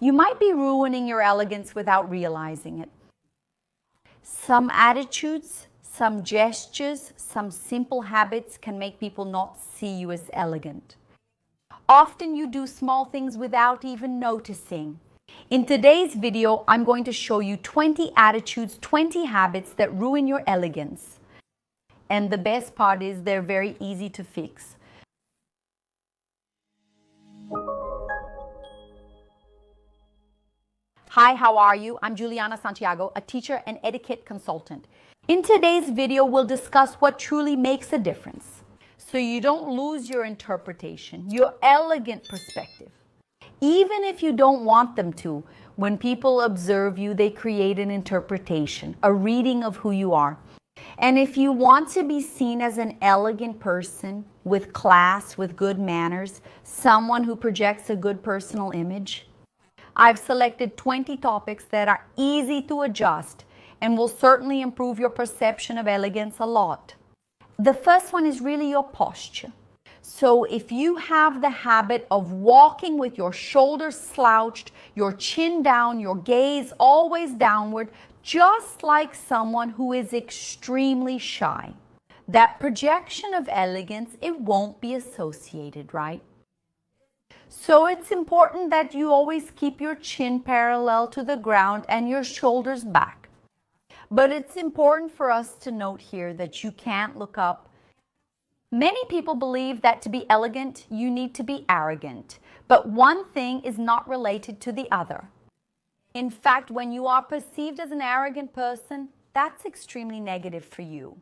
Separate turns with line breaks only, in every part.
you might be ruining your elegance without realizing it. Some attitudes, some gestures, some simple habits can make people not see you as elegant. Often you do small things without even noticing. In today's video, I'm going to show you 20 attitudes, 20 habits that ruin your elegance. And the best part is they're very easy to fix. Hi, how are you? I'm Juliana Santiago, a teacher and etiquette consultant. In today's video, we'll discuss what truly makes a difference, so you don't lose your interpretation, your elegant perspective. Even if you don't want them to, when people observe you, they create an interpretation, a reading of who you are. And if you want to be seen as an elegant person with class, with good manners, someone who projects a good personal image, I've selected 20 topics that are easy to adjust and will certainly improve your perception of elegance a lot. The first one is really your posture. So if you have the habit of walking with your shoulders slouched, your chin down, your gaze always downward, just like someone who is extremely shy, that projection of elegance, it won't be associated, right? So it's important that you always keep your chin parallel to the ground and your shoulders back. But it's important for us to note here that you can't look up. Many people believe that to be elegant, you need to be arrogant. But one thing is not related to the other. In fact, when you are perceived as an arrogant person, that's extremely negative for you.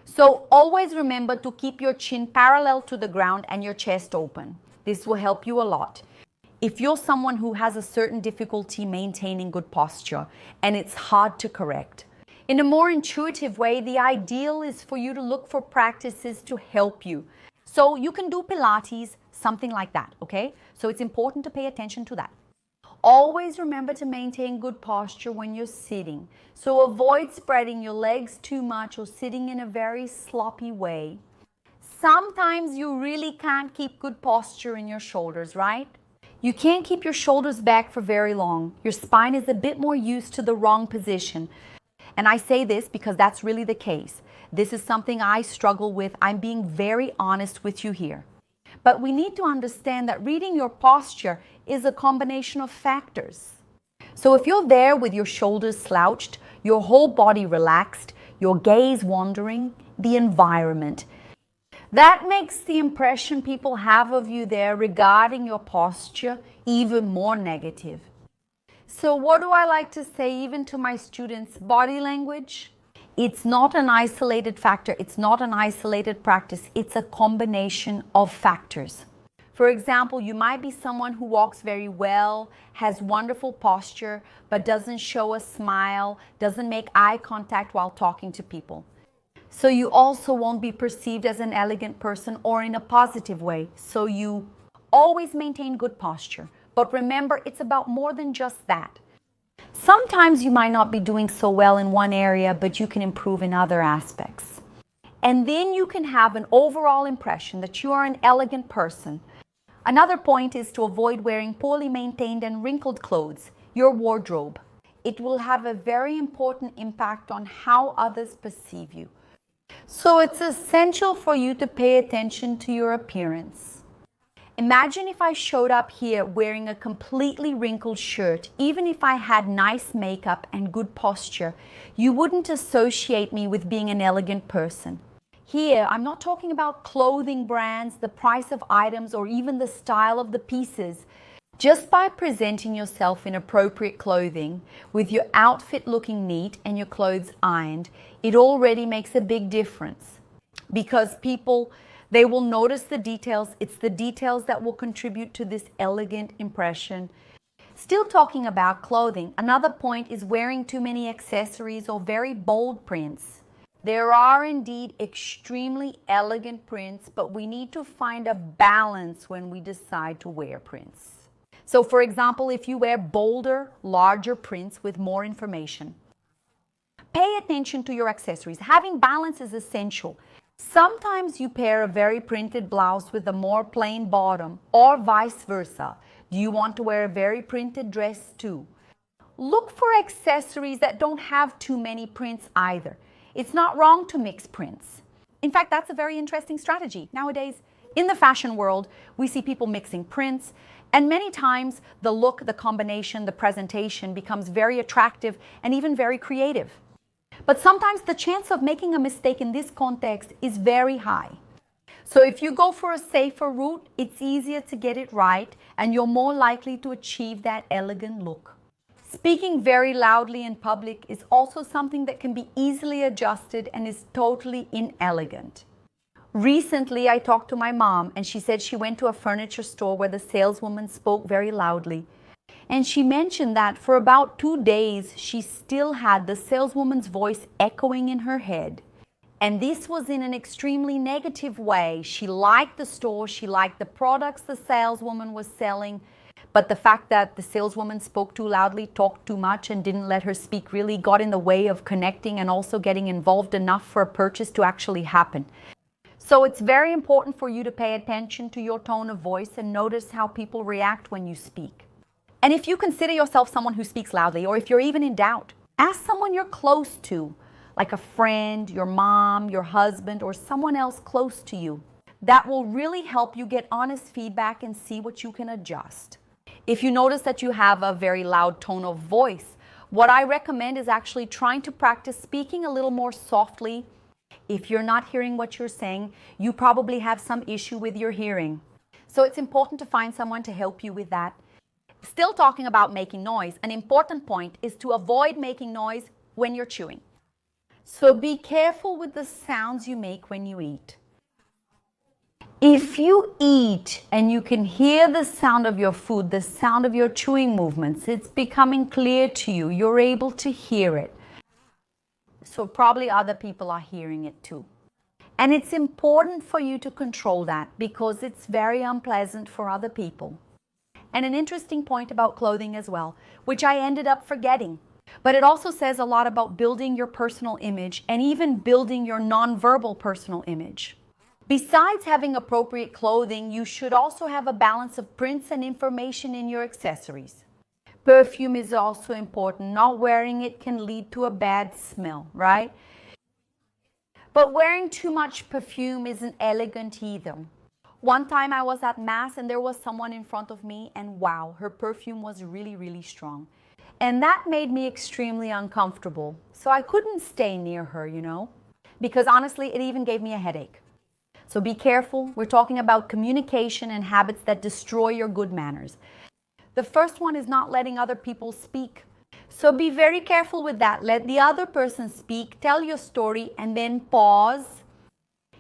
So always remember to keep your chin parallel to the ground and your chest open. This will help you a lot. If you're someone who has a certain difficulty maintaining good posture and it's hard to correct, in a more intuitive way, the ideal is for you to look for practices to help you. So you can do Pilates, something like that, okay? So it's important to pay attention to that. Always remember to maintain good posture when you're sitting. So avoid spreading your legs too much or sitting in a very sloppy way. Sometimes you really can't keep good posture in your shoulders, right? You can't keep your shoulders back for very long. Your spine is a bit more used to the wrong position. And I say this because that's really the case. This is something I struggle with. I'm being very honest with you here. But we need to understand that reading your posture is a combination of factors. So if you're there with your shoulders slouched, your whole body relaxed, your gaze wandering, the environment, that makes the impression people have of you there regarding your posture even more negative. So what do I like to say even to my students? Body language, it's not an isolated factor. It's not an isolated practice. It's a combination of factors. For example, you might be someone who walks very well, has wonderful posture, but doesn't show a smile, doesn't make eye contact while talking to people. So you also won't be perceived as an elegant person or in a positive way. So you always maintain good posture. But remember, it's about more than just that. Sometimes you might not be doing so well in one area, but you can improve in other aspects. And then you can have an overall impression that you are an elegant person. Another point is to avoid wearing poorly maintained and wrinkled clothes, your wardrobe. It will have a very important impact on how others perceive you. So it's essential for you to pay attention to your appearance. Imagine if I showed up here wearing a completely wrinkled shirt. Even if I had nice makeup and good posture, you wouldn't associate me with being an elegant person. Here, I'm not talking about clothing brands, the price of items, or even the style of the pieces. Just by presenting yourself in appropriate clothing, with your outfit looking neat and your clothes ironed, it already makes a big difference. Because people, they will notice the details. It's the details that will contribute to this elegant impression. Still talking about clothing, another point is wearing too many accessories or very bold prints. There are indeed extremely elegant prints, but we need to find a balance when we decide to wear prints. So for example, if you wear bolder, larger prints with more information, pay attention to your accessories. Having balance is essential. Sometimes you pair a very printed blouse with a more plain bottom, or vice versa. Do you want to wear a very printed dress too? Look for accessories that don't have too many prints either. It's not wrong to mix prints. In fact, that's a very interesting strategy. Nowadays, in the fashion world, we see people mixing prints, and many times the look, the combination, the presentation becomes very attractive and even very creative. But sometimes the chance of making a mistake in this context is very high. So if you go for a safer route, it's easier to get it right and you're more likely to achieve that elegant look. Speaking very loudly in public is also something that can be easily adjusted and is totally inelegant. Recently, I talked to my mom and she said she went to a furniture store where the saleswoman spoke very loudly. And she mentioned that for about 2 days, she still had the saleswoman's voice echoing in her head. And this was in an extremely negative way. She liked the store, she liked the products the saleswoman was selling, but the fact that the saleswoman spoke too loudly, talked too much, and didn't let her speak really got in the way of connecting and also getting involved enough for a purchase to actually happen. So it's very important for you to pay attention to your tone of voice and notice how people react when you speak. And if you consider yourself someone who speaks loudly, or if you're even in doubt, ask someone you're close to, like a friend, your mom, your husband, or someone else close to you. That will really help you get honest feedback and see what you can adjust. If you notice that you have a very loud tone of voice, what I recommend is actually trying to practice speaking a little more softly. If you're not hearing what you're saying, you probably have some issue with your hearing. So it's important to find someone to help you with that. Still talking about making noise, an important point is to avoid making noise when you're chewing. So be careful with the sounds you make when you eat. If you eat and you can hear the sound of your food, the sound of your chewing movements, it's becoming clear to you. You're able to hear it. So probably other people are hearing it too. And it's important for you to control that because it's very unpleasant for other people. And an interesting point about clothing as well, which I ended up forgetting. But it also says a lot about building your personal image and even building your nonverbal personal image. Besides having appropriate clothing, you should also have a balance of prints and information in your accessories. Perfume is also important. Not wearing it can lead to a bad smell, right? But wearing too much perfume isn't elegant either. One time I was at Mass and there was someone in front of me and wow, her perfume was really, really strong. And that made me extremely uncomfortable. So I couldn't stay near her, because honestly, it even gave me a headache. So be careful. We're talking about communication and habits that destroy your good manners. The first one is not letting other people speak. So be very careful with that. Let the other person speak, tell your story, and then pause.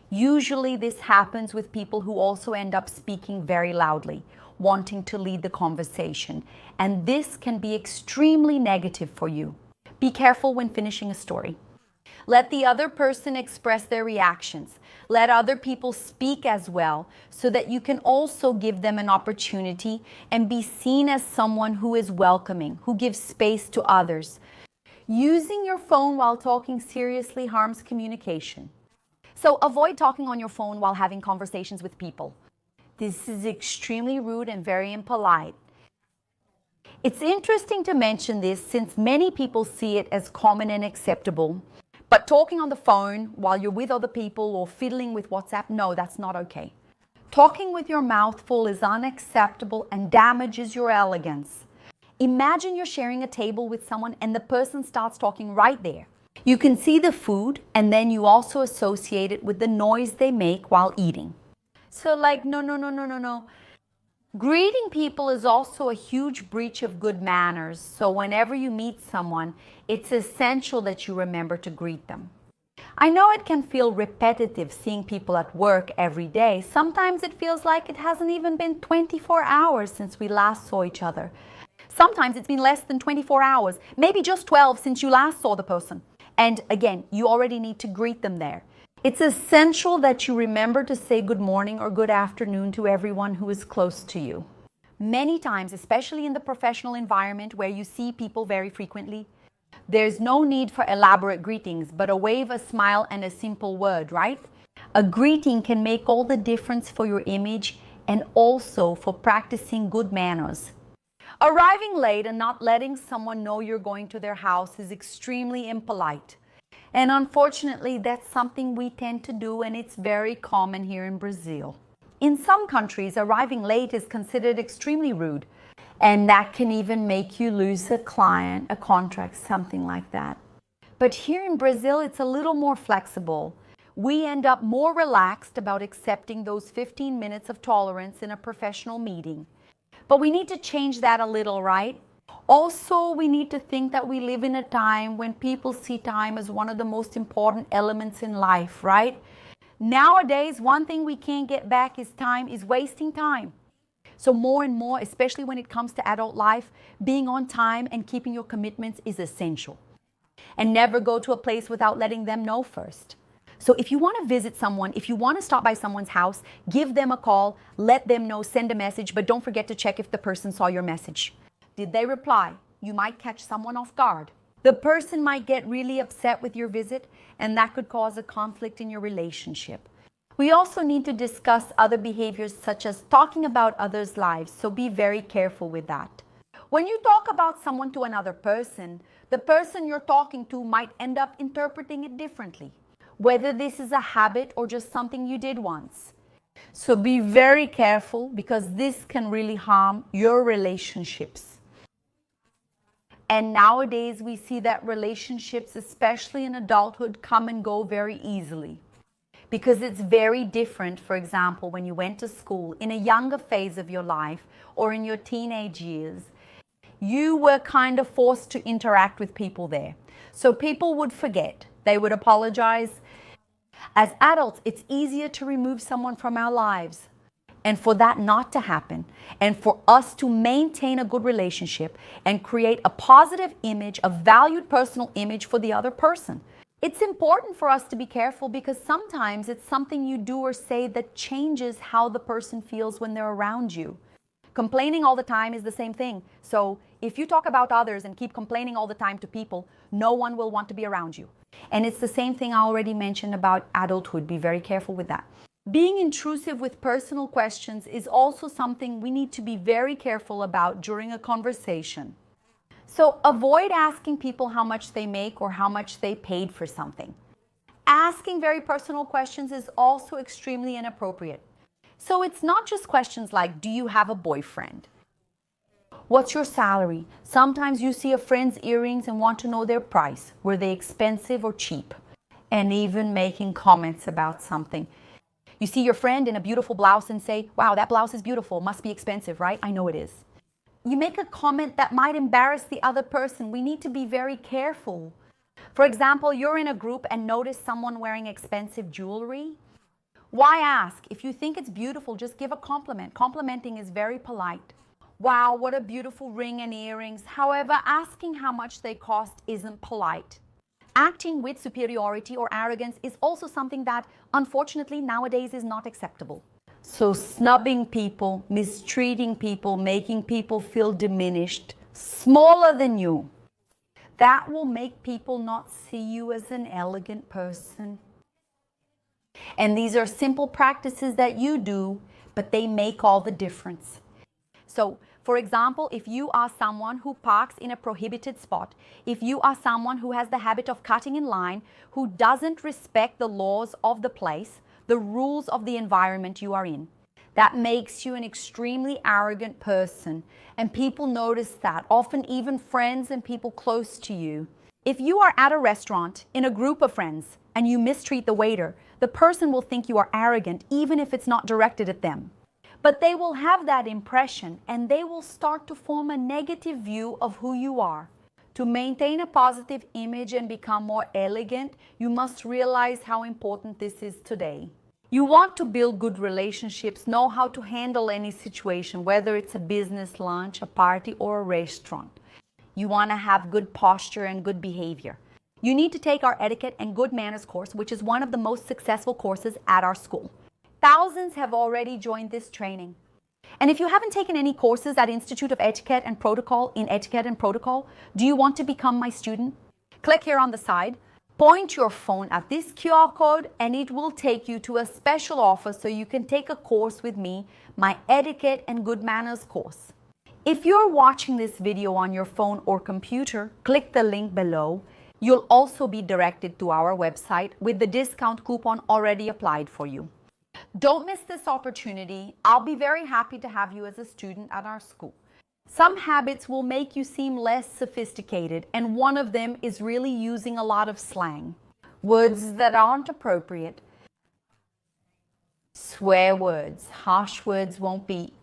Usually this happens with people who also end up speaking very loudly, wanting to lead the conversation. And this can be extremely negative for you. Be careful when finishing a story. Let the other person express their reactions. Let other people speak as well so that you can also give them an opportunity and be seen as someone who is welcoming, who gives space to others. Using your phone while talking seriously harms communication. So avoid talking on your phone while having conversations with people. This is extremely rude and very impolite. It's interesting to mention this since many people see it as common and acceptable. But talking on the phone while you're with other people or fiddling with WhatsApp, no, that's not okay. Talking with your mouth full is unacceptable and damages your elegance. Imagine you're sharing a table with someone and the person starts talking right there. You can see the food and then you also associate it with the noise they make while eating. So no. Greeting people is also a huge breach of good manners. So whenever you meet someone, it's essential that you remember to greet them. I know it can feel repetitive seeing people at work every day. Sometimes it feels like it hasn't even been 24 hours since we last saw each other. Sometimes it's been less than 24 hours, maybe just 12 since you last saw the person. And again, you already need to greet them there. It's essential that you remember to say good morning or good afternoon to everyone who is close to you. Many times, especially in the professional environment where you see people very frequently, there's no need for elaborate greetings, but a wave, a smile, and a simple word, right? A greeting can make all the difference for your image and also for practicing good manners. Arriving late and not letting someone know you're going to their house is extremely impolite. And unfortunately, that's something we tend to do, and it's very common here in Brazil. In some countries, arriving late is considered extremely rude, and that can even make you lose a client, a contract, something like that. But here in Brazil, it's a little more flexible. We end up more relaxed about accepting those 15 minutes of tolerance in a professional meeting. But we need to change that a little, right? Also, we need to think that we live in a time when people see time as one of the most important elements in life, right? Nowadays, one thing we can't get back is wasting time. So more and more, especially when it comes to adult life, being on time and keeping your commitments is essential. And never go to a place without letting them know first. So if you want to visit someone, if you want to stop by someone's house, give them a call, let them know, send a message, but don't forget to check if the person saw your message. Did they reply? You might catch someone off guard. The person might get really upset with your visit, and that could cause a conflict in your relationship. We also need to discuss other behaviors such as talking about others' lives, so be very careful with that. When you talk about someone to another person, the person you're talking to might end up interpreting it differently, whether this is a habit or just something you did once. So be very careful, because this can really harm your relationships. And nowadays we see that relationships, especially in adulthood, come and go very easily. Because it's very different, for example, when you went to school in a younger phase of your life or in your teenage years, you were kind of forced to interact with people there. So people would forget, they would apologize. As adults, it's easier to remove someone from our lives. And for that not to happen, and for us to maintain a good relationship and create a positive image, a valued personal image for the other person, it's important for us to be careful, because sometimes it's something you do or say that changes how the person feels when they're around you. Complaining all the time is the same thing. So if you talk about others and keep complaining all the time to people, no one will want to be around you. And it's the same thing I already mentioned about adulthood. Be very careful with that. Being intrusive with personal questions is also something we need to be very careful about during a conversation. So avoid asking people how much they make or how much they paid for something. Asking very personal questions is also extremely inappropriate. So it's not just questions like, do you have a boyfriend? What's your salary? Sometimes you see a friend's earrings and want to know their price. Were they expensive or cheap? And even making comments about something. You see your friend in a beautiful blouse and say, wow, that blouse is beautiful, must be expensive, right? I know it is. You make a comment that might embarrass the other person. We need to be very careful. For example, you're in a group and notice someone wearing expensive jewelry. Why ask? If you think it's beautiful, just give a compliment. Complimenting is very polite. Wow, what a beautiful ring and earrings. However, asking how much they cost isn't polite. Acting with superiority or arrogance is also something that, unfortunately, nowadays is not acceptable. So snubbing people, mistreating people, making people feel diminished, smaller than you, that will make people not see you as an elegant person. And these are simple practices that you do, but they make all the difference. So, for example, if you are someone who parks in a prohibited spot, if you are someone who has the habit of cutting in line, who doesn't respect the laws of the place, the rules of the environment you are in, that makes you an extremely arrogant person. And people notice that, often even friends and people close to you. If you are at a restaurant in a group of friends and you mistreat the waiter, the person will think you are arrogant, even if it's not directed at them. But they will have that impression, and they will start to form a negative view of who you are. To maintain a positive image and become more elegant, you must realize how important this is today. You want to build good relationships, know how to handle any situation, whether it's a business lunch, a party, or a restaurant. You want to have good posture and good behavior. You need to take our Etiquette and Good Manners course, which is one of the most successful courses at our school. Thousands have already joined this training. And if you haven't taken any courses at Institute of Etiquette and Protocol in Etiquette and Protocol, do you want to become my student? Click here on the side, Point your phone at this QR code and it will take you to a special offer so you can take a course with me, my Etiquette and Good Manners course. If you're watching this video on your phone or computer, click the link below. You'll also be directed to our website with the discount coupon already applied for you. Don't miss this opportunity. I'll be very happy to have you as a student at our school. Some habits will make you seem less sophisticated, and one of them is really using a lot of slang. Words that aren't appropriate. Swear words, harsh words won't be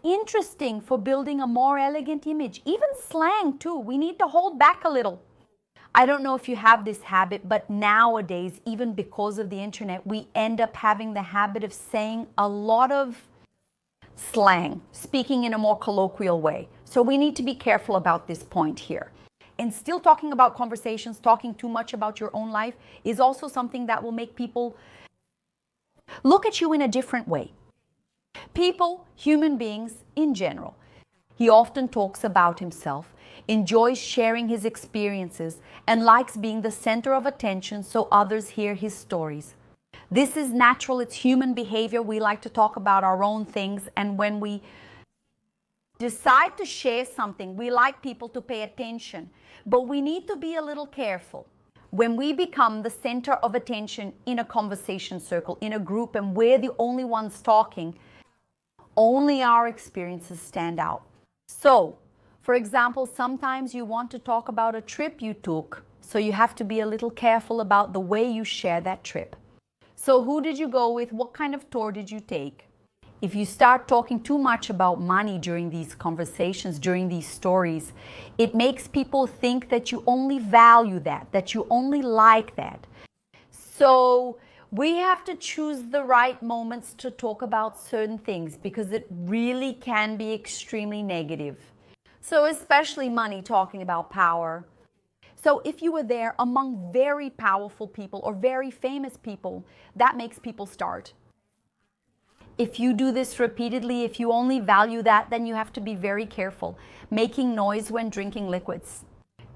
interesting for building a more elegant image. Even slang too, we need to hold back a little. I don't know if you have this habit, but nowadays, even because of the internet, we end up having the habit of saying a lot of slang, speaking in a more colloquial way. So we need to be careful about this point here. And still talking about conversations, talking too much about your own life is also something that will make people look at you in a different way. People, human beings in general. He often talks about himself, enjoys sharing his experiences, and likes being the center of attention so others hear his stories. This is natural, it's human behavior. We like to talk about our own things, and when we decide to share something, we like people to pay attention. But we need to be a little careful. When we become the center of attention in a conversation circle, in a group, and we're the only ones talking, only our experiences stand out. So, for example, sometimes you want to talk about a trip you took, so you have to be a little careful about the way you share that trip. So who did you go with? What kind of tour did you take? If you start talking too much about money during these conversations, during these stories, it makes people think that you only value that you only like that. So we have to choose the right moments to talk about certain things because it really can be extremely negative. So especially money, talking about power. So if you were there among very powerful people or very famous people, that makes people start. If you do this repeatedly, if you only value that, then you have to be very careful. Making noise when drinking liquids.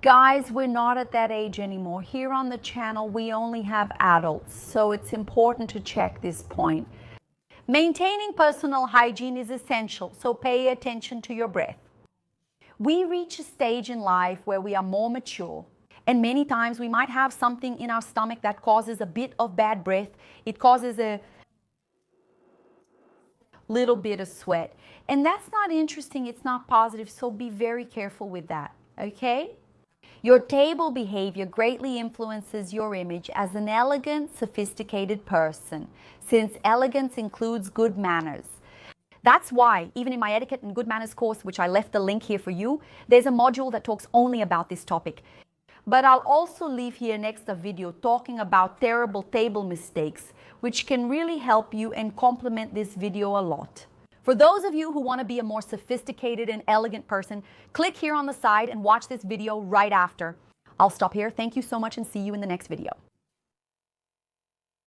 Guys, we're not at that age anymore. Here on the channel, we only have adults, so it's important to check this point. Maintaining personal hygiene is essential, so pay attention to your breath. We reach a stage in life where we are more mature, and many times we might have something in our stomach that causes a bit of bad breath. It causes a little bit of sweat, and that's not interesting, it's not positive, so be very careful with that, okay? Your table behavior greatly influences your image as an elegant, sophisticated person, since elegance includes good manners. That's why, even in my Etiquette and Good Manners course, which I left the link here for you, there's a module that talks only about this topic. But I'll also leave here next a video talking about terrible table mistakes, which can really help you and complement this video a lot. For those of you who want to be a more sophisticated and elegant person, click here on the side and watch this video right after. I'll stop here. Thank you so much and see you in the next video.